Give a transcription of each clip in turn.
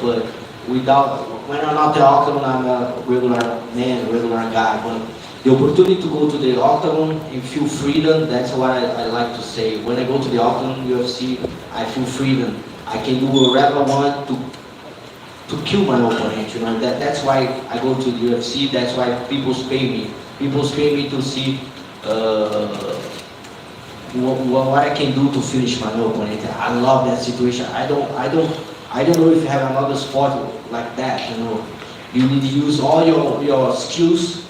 but when I'm not the octagon, I'm a regular man, regular guy. But the opportunity to go to the octagon and feel freedom, that's what I like to say. When I go to the octagon, UFC, I feel freedom. I can do whatever I want to kill my opponent, you know. That's why I go to the UFC, that's why people pay me. People pay me to see what I can do to finish my opponent. I love that situation. I don't know if you have another sport like that, you know. You need to use all your skills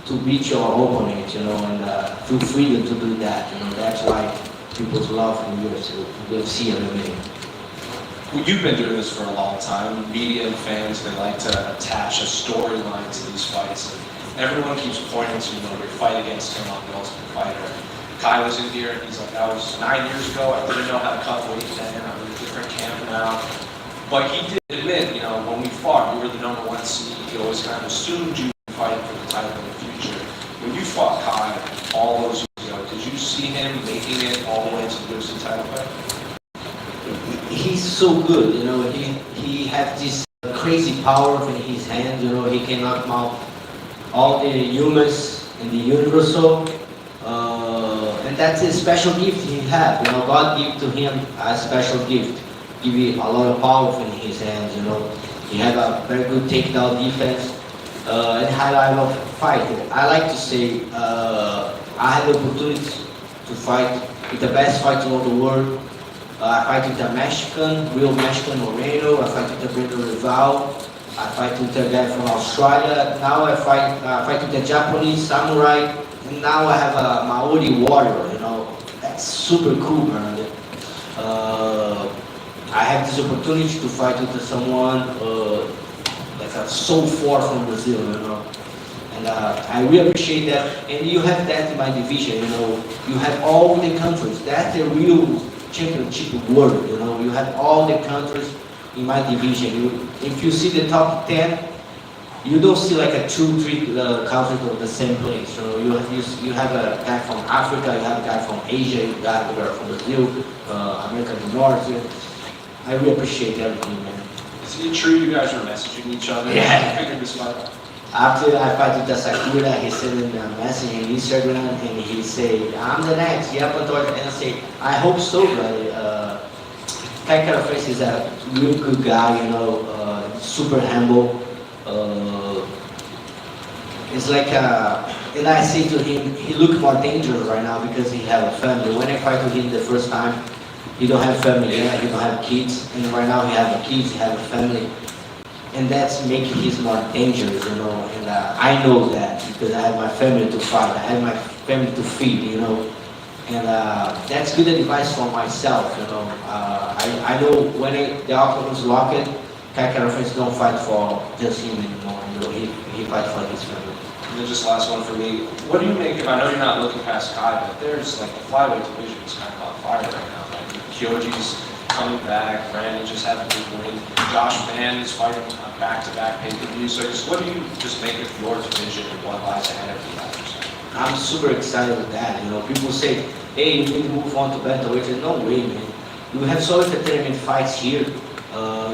to beat your opponent, you know, and feel freedom to do that, you know. That's why people love UFC MMA. Well, you've been doing this for a long time. Media and fans, they like to attach a storyline to these fights. And everyone keeps pointing to, you know, your fight against him on The Ultimate Fighter. Kai was in here, and he's like, that was 9 years ago, I didn't know how to cut weight then, I'm in a different camp now. But he did admit, you know, when we fought, you were the #1 seed. He always kind of assumed you would fight for the title in the future. When you fought Kai all those years ago, did you see him making it all the way to the UFC title fight? He's so good, you know. He has this crazy power in his hand, you know. He can knock out all the humans in the universe, and that's a special gift he has. You know, God gave to him a special gift, give him a lot of power in his hands. You know, he have a very good takedown defense and high level fight. I like to say I had the opportunity to fight with the best fighter in the world. I fight with a real Mexican Moreno. I fight with a Brandon Rival. I fight with a guy from Australia. Now I fight with a Japanese samurai. And now I have a Maori warrior. You know, that's super cool, man. I have this opportunity to fight with someone like so far from Brazil. You know. And I really appreciate that. And you have that in my division. You know, you have all the countries. That's the real championship world, you know. You have all the countries in my division. If you see the top 10, you don't see like a 2-3 countries of the same place. You know, you have a guy from Africa, you have a guy from Asia, you have a guy from Brazil, America do North. I really appreciate everything, man. Is it true you guys were messaging each other? Yeah. Figured this might. After I fight with the Sakura, he sent me a message on Instagram and he say, I'm the next, yeah, Pantoja. And I say, I hope so, buddy. Kai Kara-France is a real good guy, you know, super humble. It's like, and I say to him, he look more dangerous right now because he have a family. When I fight with him the first time, he don't have family yet, he don't have kids. And right now he have a kids, he have a family. And that's making him more dangerous, you know, and I know that because I have my family to fight, I have my family to feed, you know, and that's good advice for myself, you know. I know when the octagon is locked, Kai Kara-France don't fight for just him anymore, you know, he fight for his family. And then just last one for me, what do you make of, I know you're not looking past Kai, but there's like the flyweight division is kind of on fire right now. Like Kyoji's coming back, Brandon just had a big win, Josh Mann is fighting back-to-back pay-per-views. So just what do you just make of your division and what lies ahead of the others? I'm super excited with that, you know. People say, hey, you need to move on to bantamweight. No way, man. You have so entertainment fights here.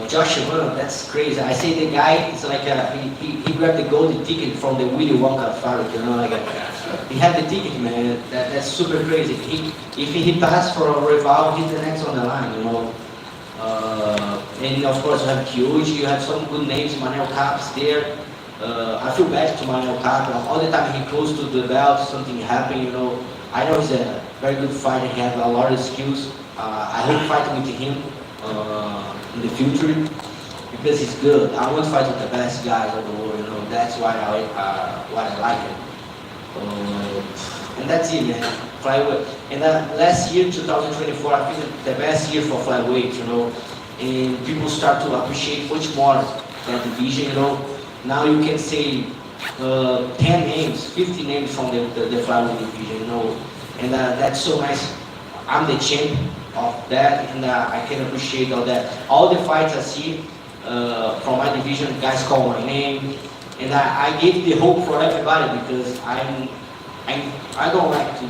Josh Mann, that's crazy. I say the guy is like he grabbed the golden ticket from the Willy Wonka fight, you know, like he had the ticket, man. That's super crazy. If he passed for a rival, he's the next on the line, you know. And of course you have Kyoji, you have some good names, Manel Cap's there. I feel bad to Manel Cap. All the time he close to the belt, something happened, you know. I know he's a very good fighter, he has a lot of skills. I hope fighting with him in the future because he's good. I want to fight with the best guys of the world, you know. That's why I like him. And that's it, man. Flyweight. And last year, 2024, I think the best year for flyweight, you know. And people start to appreciate much more that division, you know. Now you can say 10 names, 50 names from the flyweight division, you know. And that's so nice. I'm the champ of that, and I can appreciate all that. All the fights I see from my division, guys call my name, and I give the hope for everybody because I don't like to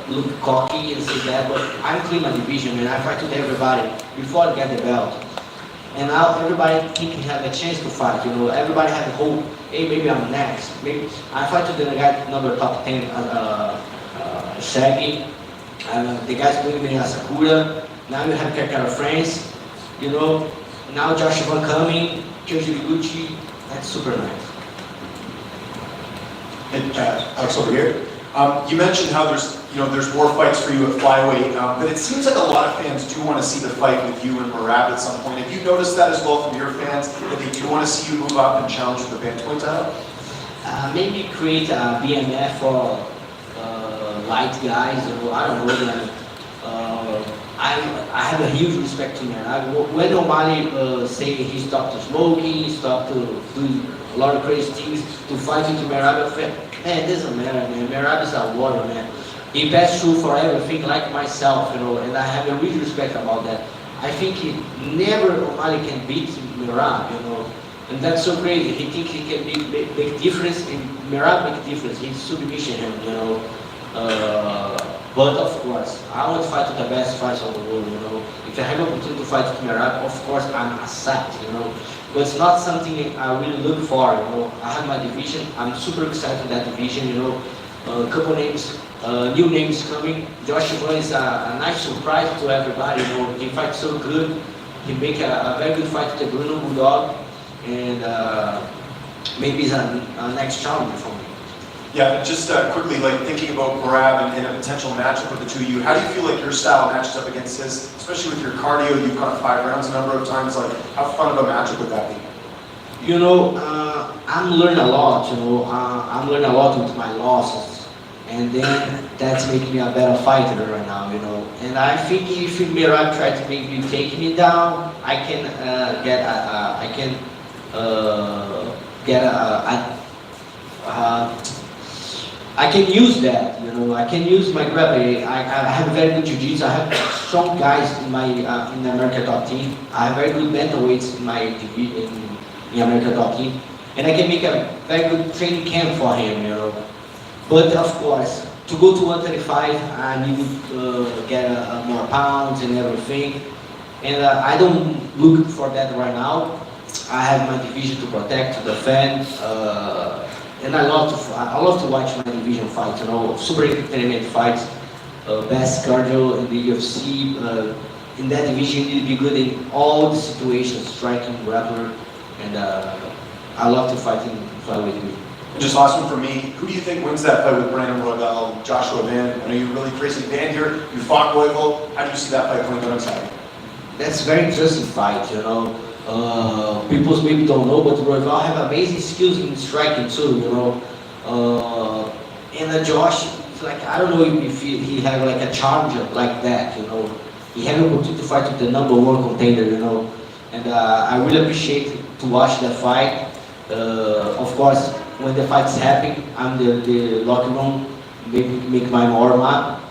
look cocky and say that, but I'm clean my division, and I fight with everybody before I get the belt. And now everybody think he have a chance to fight, you know. Everybody have hope, hey, maybe I'm next. Maybe I fight to the guy number top 10, Shaggy. The guy's bringing me Asakura. Now you have Kakara France, you know. Now Joshua coming, Kyoji Gucci. That's super nice. And Alex over here. You mentioned how there's more fights for you at flyweight, but it seems like a lot of fans do want to see the fight with you and Merab at some point. Have you noticed that as well from your fans, that they do want to see you move up and challenge for the bantamweight title? Maybe create a BMF for light guys, or I don't know. Like, I have a huge respect to Merab. When O'Malley say he stopped smoking, he stopped to do a lot of crazy things to fight into Merab, man, it doesn't matter, man. Merab is a warrior, man. He passed through for everything like myself, you know, and I have a real respect about that. I think never O'Malley can beat Merab, you know, and that's so crazy. He thinks he can make difference, and Merab make a difference. He's submission him, you know. But of course, I want to fight with the best fighters of the world, you know. If I have an opportunity to fight with Merab, of course I'm accept, you know. But it's not something I really look for, you know. I have my division. I'm super excited for that division, you know. A couple names, new names coming. Joshua is a nice surprise to everybody, you know. He fights so good. He make a very good fight with the Bruno Bulldog, and maybe he's a next challenger for me. Yeah, just quickly, like thinking about Merab and a potential matchup with the two of you, how do you feel like your style matches up against his, especially with your cardio? You've got 5 rounds a number of times. Like, how fun of a matchup would that be? You know, I'm learning a lot, you know. I'm learning a lot with my losses. And then that's making me a better fighter right now, you know. And I think if Merab try to make me take me down, I can I can use that, you know. I can use my gravity. I have very good jiu-jitsu. I have strong guys in my in the America top team. I have very good bantamweights in my in America top team, and I can make a very good training camp for him, you know. But of course, to go to 135, I need to get more pounds and everything, and I don't look for that right now. I have my division to protect, to defend. And I love to watch my division fight, you know, super entertainment fights, best cardio in the UFC. In that division, you need to be good in all the situations, striking, grappler, and I love to fight with you. And just last one for me, who do you think wins that fight with Brandon Royval, Joshua Van? I know you're really crazy fan here. You fought Royval. How do you see that fight going on inside? That's a very interesting fight, you know. People maybe don't know, but Royval have amazing skills in striking too, you know. And Josh, like, I don't know if he have like a challenger like that, you know. He had an opportunity to fight with the #1 contender, you know. And I really appreciate to watch that fight. Of course, when the fights happen, I'm the locker room, make my warm up.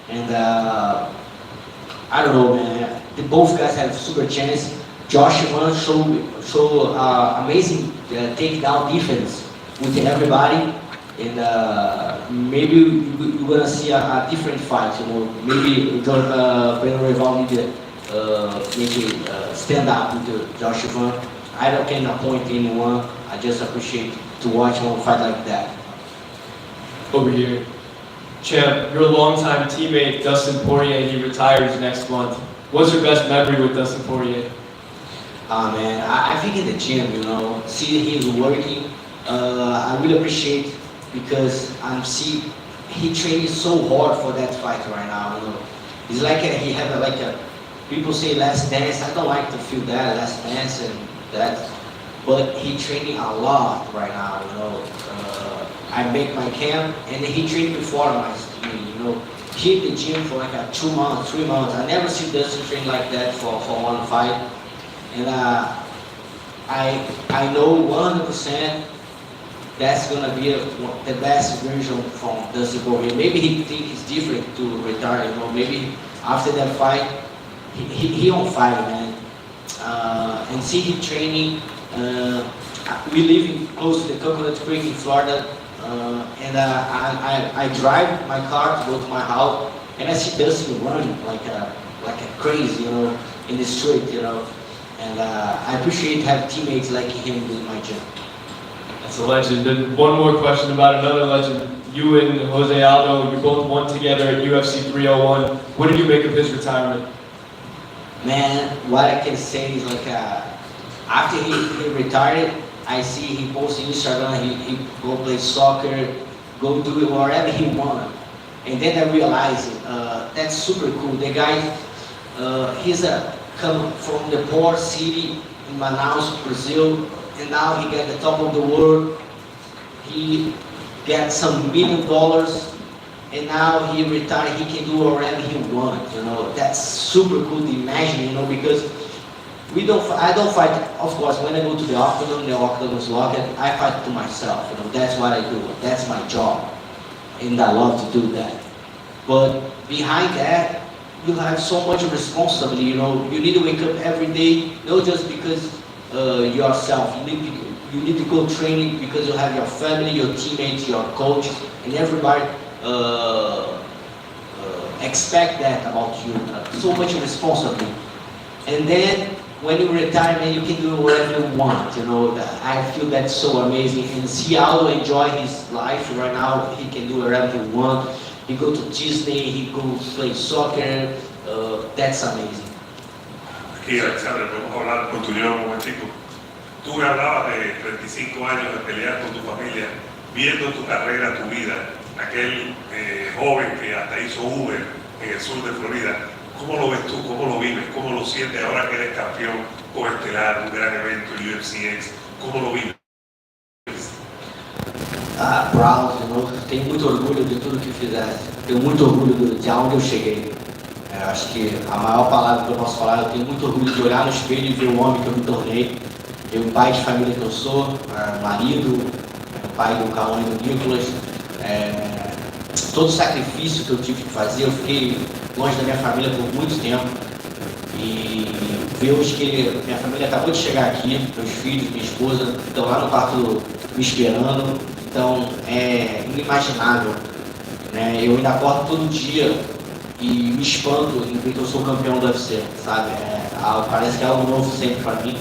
And I don't know, man. Both guys have super chance. Joshua show amazing takedown defense with everybody, and maybe you're gonna see a different fight. You know, maybe Brandon Royval need to maybe stand up with Joshua. I don't can appoint anyone. I just appreciate to watch one fight like that. Over here, champ, your longtime teammate Dustin Poirier, he retires next month. What's your best memory with Dustin Poirier? Man, I think in the gym, you know, see he's working. I really appreciate because he training so hard for that fight right now. You know, it's like he have people say last dance. I don't like to feel that last dance and that, but he training a lot right now. You know, I make my camp and he trained before my me. You know, he in the gym for like 2 months, 3 months. I never see Dustin train like that for one fight. And I know 100% that's gonna be the best version from Dustin Poirier. Maybe he think it's different to retire. You know, maybe after that fight, he on fire, man. And see him training. We live close to the Coconut Creek in Florida, and I drive my car to go to my house, and I see Dustin running like a crazy, you know, in the street, you know. And I appreciate having teammates like him in my gym. That's a legend. And one more question about another legend. You and Jose Aldo, you both won together at UFC 301. What did you make of his retirement? Man, what I can say is like after he retired, I see he posts Instagram, he go play soccer, go do whatever he want. And then I realized that's super cool. The guy, he's come from the poor city in Manaus, Brazil, and now he got the top of the world. He got some $1 million, and now he retired. He can do whatever he wants. You know, that's super cool to imagine. You know, because I don't fight. Of course, when I go to the octagon is locked. I fight to myself. You know, that's what I do. That's my job, and I love to do that. But behind that, you have so much responsibility. You know, you need to wake up every day, not just because yourself. You need to go training because you have your family, your teammates, your coach, and everybody expect that about you. So much responsibility. And then when you retire, man, you can do whatever you want. You know, I feel that's so amazing. And see how to enjoy his life right now. He can do whatever he wants. He go to Disney. He goes play soccer. That's amazing. Aquí, Alexandre, podemos hablar con tu un momentico. Tú me hablabas de 35 años de pelear con tu familia, viendo tu carrera, tu vida, aquel joven que hasta hizo Uber en el sur de Florida. ¿Cómo lo ves tú? ¿Cómo lo vives? ¿Cómo lo sientes ahora que eres campeón coestelar, un gran evento, UFC? ¿Cómo lo vives? Proud, you know? Tenho muito orgulho de tudo que fizesse. Tenho muito orgulho de onde eu cheguei. Acho que a maior palavra que eu posso falar, eu tenho muito orgulho de olhar no espelho e ver o homem que eu me tornei. Eu, o pai de família que eu sou, marido, pai do Cauã e do Nicolas. Todo o sacrifício que eu tive que fazer, eu fiquei longe da minha família por muito tempo. E ver hoje que minha família acabou de chegar aqui, meus filhos, minha esposa, estão lá no quarto me esperando. Então é inimaginável. Né? Eu ainda acordo todo dia e me espanto em ver que eu sou campeão do UFC, sabe? Parece que é algo novo sempre para mim.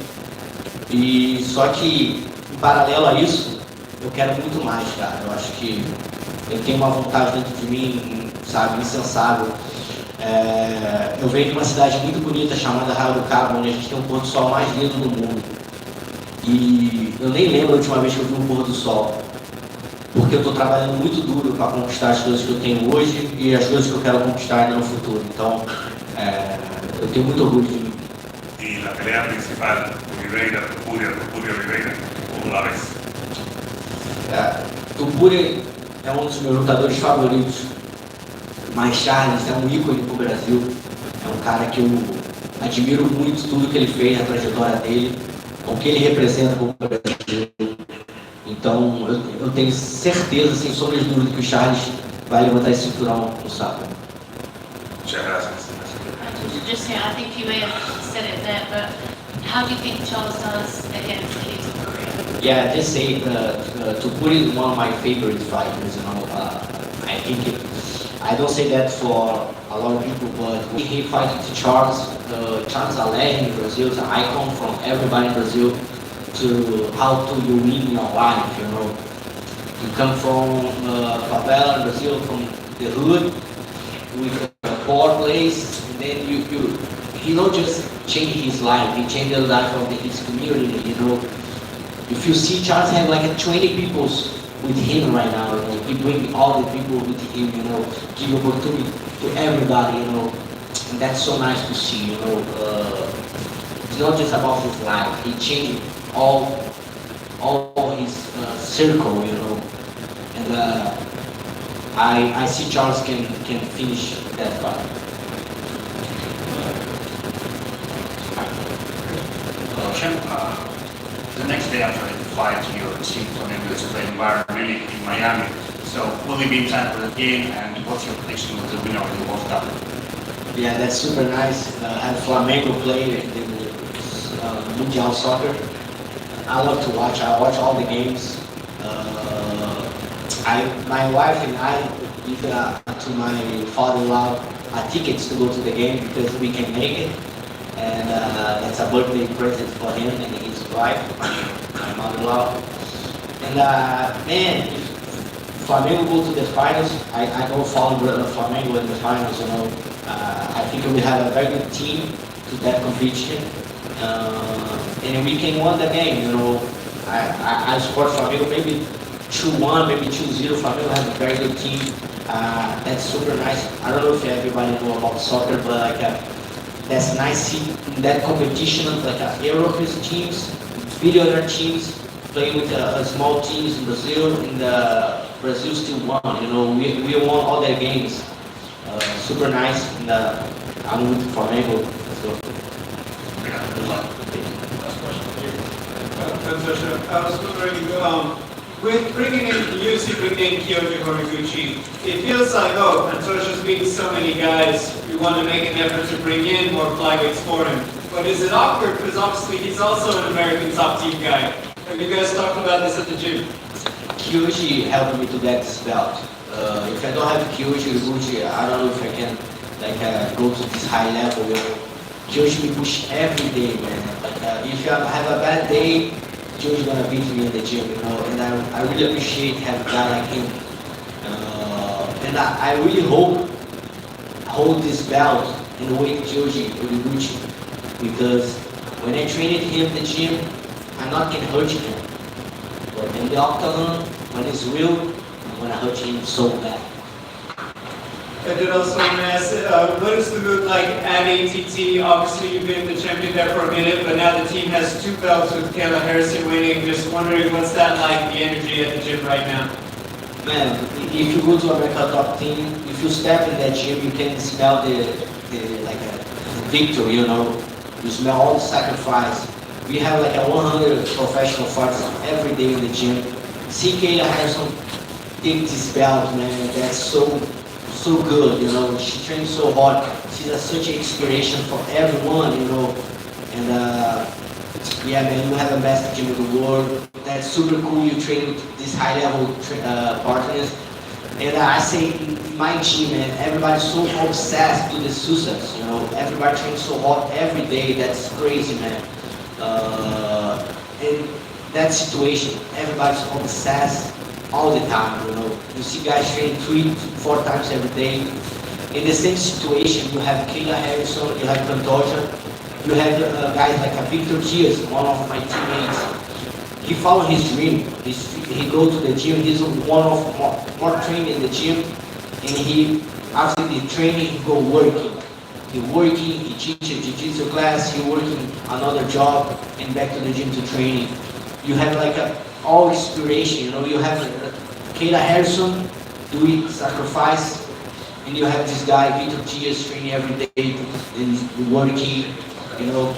E só que, em paralelo a isso, eu quero muito mais, cara. Eu acho que eu tenho uma vontade dentro de mim, sabe, insensável. Eu venho de uma cidade muito bonita chamada Arraial do Cabo, onde a gente tem um pôr do sol mais lindo do mundo. E eu nem lembro a última vez que eu vi um pôr do sol. Porque eu estou trabalhando muito duro para conquistar as coisas que eu tenho hoje e as coisas que eu quero conquistar no futuro. Então, eu tenho muito orgulho de mim. E a pelea principal, Oliveira, Topuria Oliveira, como la ves? Topuria é um dos meus lutadores favoritos. Mas Charles é um ícone para o Brasil. É um cara que eu admiro muito tudo que ele fez, a trajetória dele, o que ele representa para o Brasil. Então, eu tenho certeza, sem sombra de dúvida, que o Charles vai levantar esse cinturão no sábado. Muchas gracias. Just here, I think you may have said it there, but how do you think Charles does against Topuria? Yeah, just say Topuria is one of my favorite fighters. You know, I think I don't say that for a lot of people, but when he fighted to Charles, Charles is a legend in Brazil. It's an icon from everybody in Brazil. To how to you win your life, you know. You come from favela in Brazil, from the hood, with a poor place, and then he not just change his life, he changed the life of his community, you know. If you see Charles have like 20 people with him right now, you know, he bring all the people with him, you know, give opportunity to everybody, you know, and that's so nice to see, you know. It's not just about his life, he changed all his circle, you know, and I see Charles can finish that fight. Champ, the next day after the fight, your team planning to play in Bayern Munich in Miami. So will you be in time for the game, and what's your prediction with the winner of the World Cup? Yeah, that's super nice. Have Flamengo play in the Mundial Soccer. I love to watch. I watch all the games. My wife and I give to my father-in-law tickets to go to the game because we can make it. and that's a birthday present for him and his wife, my mother-in-law. And man, if Flamengo go to the finals, I don't follow Flamengo in the finals, you know. I think we have a very good team to that competition, and we can win the game, you know. I support Flamengo, maybe 2-1, maybe 2-0. Flamengo has a very good team. That's super nice. I don't know if everybody know about soccer, but like that's nice see in that competition, like European teams, billionaire teams playing with small teams in Brazil, and Brazil still won. You know, we won all their games. Super nice, and I'm with Flamengo. Let's go. Pantoja, I was wondering, with bringing in, UFC bringing in Kyoji Horiguchi, it feels like, oh, Pantoja's beating so many guys, we want to make an effort to bring in more flyweights for him. But is it awkward? Because obviously he's also an American top team guy. Have you guys talked about this at the gym? Kyoji helped me to get this belt. If I don't have Kyoji Horiguchi, I don't know if I can go to this high level. You know? Kyoji me push every day, man. If I have a bad day, Kyoji gonna beat me in the gym, you know. And I really appreciate having a guy like him. And I really hold this belt and wait Kyoji Horiguchi, because when I trained him in the gym, I'm not gonna hurt him. But in the octagon, when it's real, I'm gonna hurt him so bad. I did also want to ask, what is the mood like at ATT? Obviously, you've been the champion there for a minute, but now the team has 2 belts with Kayla Harrison winning. Just wondering, what's that like, the energy at the gym right now? Man, if you go to America top team, if you step in that gym, you can smell the victory, you know. You smell all the sacrifice. We have like 100 professional fighters every day in the gym. See Kayla Harrison take this belt, man, that's so good, you know. She trains so hard. She's such an inspiration for everyone, you know. And yeah, man, you have the best gym in the world. That's super cool. You train with these high-level partners. And I say, in my gym, man, everybody's so obsessed with the success, you know. Everybody trains so hard every day. That's crazy, man. In that situation, everybody's obsessed all the time, you know. You see guys train 3-4 times every day. In the same situation, you have Kayla Harrison, you have Pantoja, you have guys like Victor Diaz, one of my teammates. He followed his dream. He go to the gym. He's one of more trained in the gym, and he after the training he go working. He teaches jiu-jitsu class. He working another job and back to the gym to training. You have like all inspiration, you know. You have Kayla Harrison doing sacrifice, and you have this guy Victor Diaz training every day and working, you know.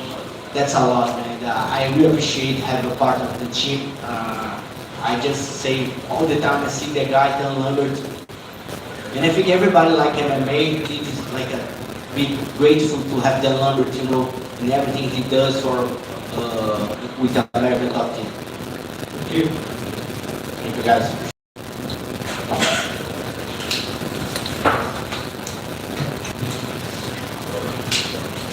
That's a lot, man. I really appreciate having a part of the team. I just say all the time I see that guy Dan Lambert, and I think everybody like MMA is like be grateful to have Dan Lambert, you know, and everything he does for with the American top team. Thank you. Thank you guys.